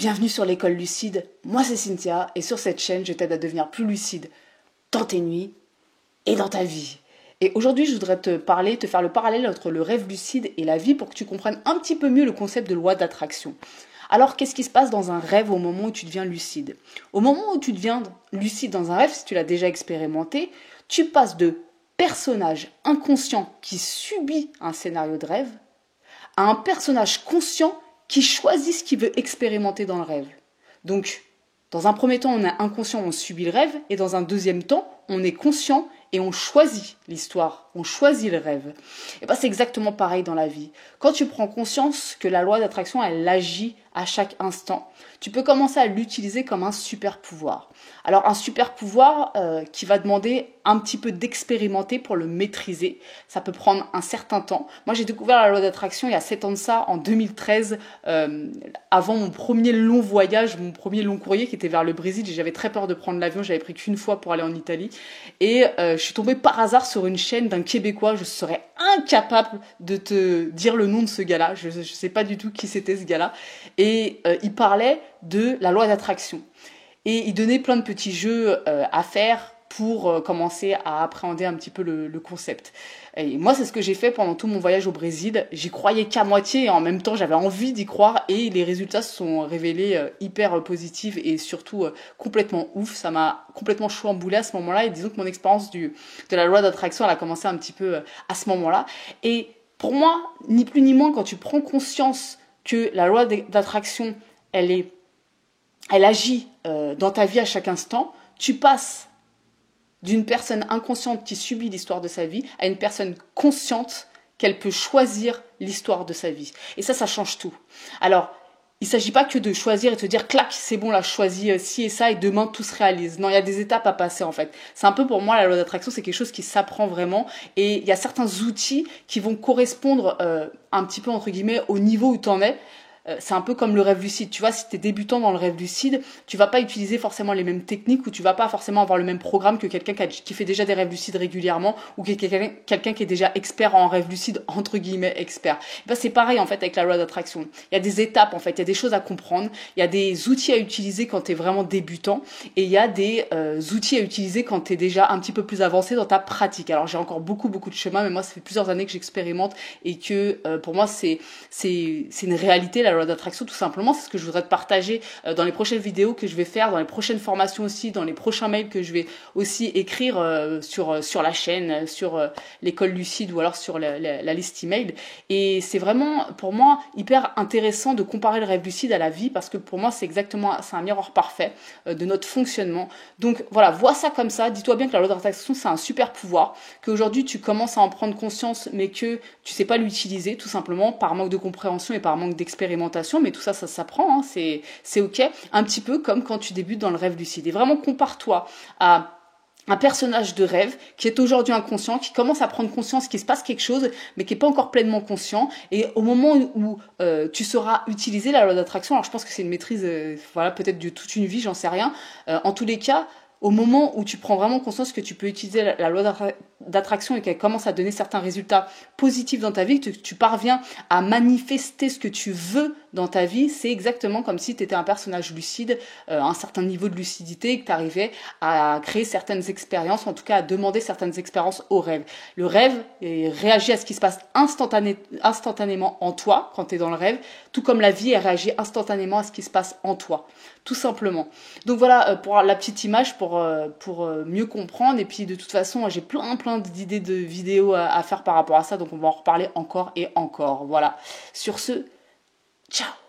Bienvenue sur l'école lucide, moi c'est Cynthia et sur cette chaîne je t'aide à devenir plus lucide dans tes nuits et dans ta vie. Et aujourd'hui je voudrais te faire le parallèle entre le rêve lucide et la vie pour que tu comprennes un petit peu mieux le concept de loi d'attraction. Alors qu'est-ce qui se passe dans un rêve au moment où tu deviens lucide? Au moment où tu deviens lucide dans un rêve, si tu l'as déjà expérimenté, tu passes de personnage inconscient qui subit un scénario de rêve à un personnage conscient qui choisit ce qu'il veut expérimenter dans le rêve. Donc, dans un premier temps, on est inconscient, on subit le rêve, et dans un deuxième temps, on est conscient et on choisit l'histoire, on choisit le rêve. Et bien, c'est exactement pareil dans la vie. Quand tu prends conscience que la loi d'attraction, elle agit à chaque instant, tu peux commencer à l'utiliser comme un super pouvoir. Alors, un super pouvoir qui va demander un petit peu d'expérimenter pour le maîtriser. Ça peut prendre un certain temps. Moi, j'ai découvert la loi d'attraction il y a 7 ans de ça, en 2013, avant mon premier long voyage, mon premier long courrier qui était vers le Brésil. J'avais très peur de prendre l'avion, j'avais pris qu'une fois pour aller en Italie. Et je suis tombée par hasard sur une chaîne d'un Québécois. Je serais incapable de te dire le nom de ce gars-là. Je ne sais pas du tout qui c'était ce gars-là. Et il parlait de la loi d'attraction. Et il donnait plein de petits jeux à faire pour commencer à appréhender un petit peu le concept. Et moi, c'est ce que j'ai fait pendant tout mon voyage au Brésil. J'y croyais qu'à moitié et en même temps, j'avais envie d'y croire et les résultats se sont révélés hyper positifs et surtout complètement ouf. Ça m'a complètement chamboulé à ce moment-là et disons que mon expérience de la loi d'attraction, elle a commencé un petit peu à ce moment-là. Et pour moi, ni plus ni moins, quand tu prends conscience que la loi d'attraction, elle agit dans ta vie à chaque instant, tu passes d'une personne inconsciente qui subit l'histoire de sa vie à une personne consciente qu'elle peut choisir l'histoire de sa vie. Et ça change tout. Alors, il ne s'agit pas que de choisir et de te dire, clac, c'est bon, là, je choisis ci et ça et demain, tout se réalise. Non, il y a des étapes à passer, en fait. C'est un peu pour moi, la loi d'attraction, c'est quelque chose qui s'apprend vraiment. Et il y a certains outils qui vont correspondre un petit peu, entre guillemets, au niveau où tu en es. C'est un peu comme le rêve lucide. Tu vois, si tu es débutant dans le rêve lucide, tu vas pas utiliser forcément les mêmes techniques ou tu vas pas forcément avoir le même programme que quelqu'un qui fait déjà des rêves lucides régulièrement ou quelqu'un qui est déjà expert en rêve lucide, entre guillemets expert. Et ben, c'est pareil en fait avec la loi d'attraction. Il y a des étapes en fait, il y a des choses à comprendre, il y a des outils à utiliser quand tu es vraiment débutant et il y a des outils à utiliser quand tu es déjà un petit peu plus avancé dans ta pratique. Alors j'ai encore beaucoup de chemin, mais moi ça fait plusieurs années que j'expérimente et que pour moi c'est une réalité, la loi d'attraction tout simplement. C'est ce que je voudrais te partager dans les prochaines vidéos que je vais faire, dans les prochaines formations aussi, dans les prochains mails que je vais aussi écrire sur la chaîne, sur l'école lucide ou alors sur la liste email. Et c'est vraiment pour moi hyper intéressant de comparer le rêve lucide à la vie parce que pour moi c'est un miroir parfait de notre fonctionnement. Donc voilà, vois ça comme ça, dis-toi bien que la loi d'attraction c'est un super pouvoir, qu'aujourd'hui tu commences à en prendre conscience mais que tu sais pas l'utiliser tout simplement par manque de compréhension et par manque d'expérimentation, mais tout ça s'apprend, hein, c'est ok, un petit peu comme quand tu débutes dans le rêve lucide. Et vraiment compare-toi à un personnage de rêve qui est aujourd'hui inconscient, qui commence à prendre conscience qu'il se passe quelque chose, mais qui n'est pas encore pleinement conscient. Et au moment où tu sauras utiliser la loi d'attraction, alors je pense que c'est une maîtrise, voilà, peut-être de toute une vie, j'en sais rien. En tous les cas, au moment où tu prends vraiment conscience que tu peux utiliser la loi d'attraction et qu'elle commence à donner certains résultats positifs dans ta vie, que tu parviens à manifester ce que tu veux dans ta vie, c'est exactement comme si tu étais un personnage lucide, un certain niveau de lucidité, et que tu arrivais à créer certaines expériences, en tout cas à demander certaines expériences au rêve. Le rêve réagit à ce qui se passe instantanément en toi quand tu es dans le rêve, tout comme la vie elle réagit instantanément à ce qui se passe en toi, tout simplement. Donc voilà pour la petite image, pour mieux comprendre. Et puis de toute façon, j'ai plein d'idées de vidéos à faire par rapport à ça, donc on va en reparler encore et encore. Voilà. Sur ce, ciao!